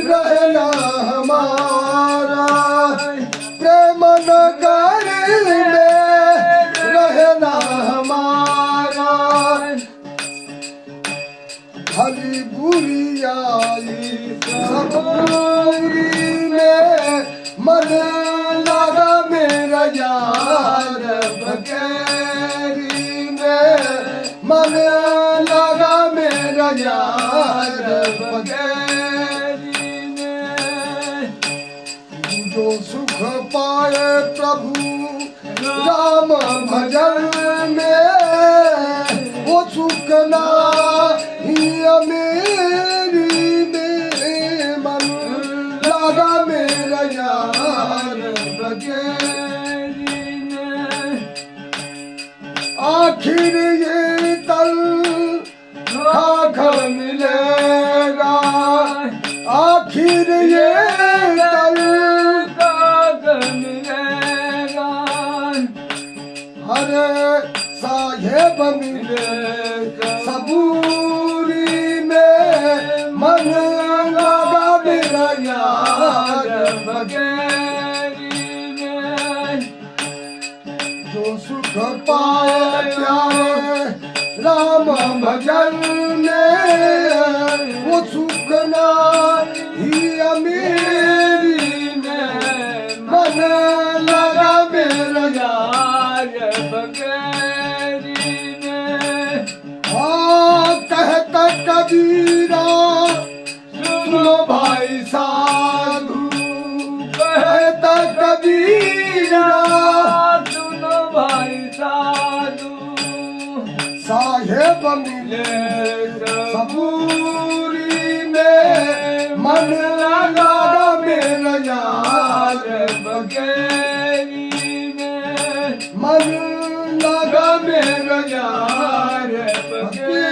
रहना हमारा प्रेम नगर में रहना हमारा भली बुरी आई सब बुरी में मन लगा मेरा यार बकेरी में मन लगा मेरा यार बकेरी में जो सुख पाए प्रभु राम भजन में वो सुख ना मेरी में मन लगा मेरा यार बगेरी में आखिर ये तल खाकर मिलेगा आखिर ये तल खाकर मिलेगा हरे साहेब मिलेगा सबूरी में मन लगा मेरा यार बगेरी में जो सुख पाए प्यारे राम भजन में वो सुख ना ही मेरी में मन लगा मेरा यार बगेरी में कहता कबीरा सुनो भाई साधु कहता कबीरा सुनो भाई साधु साहेब मिले सबूरी में मन लगा मेरा यार बगेरी में मन लगा मेरा यार बगेरी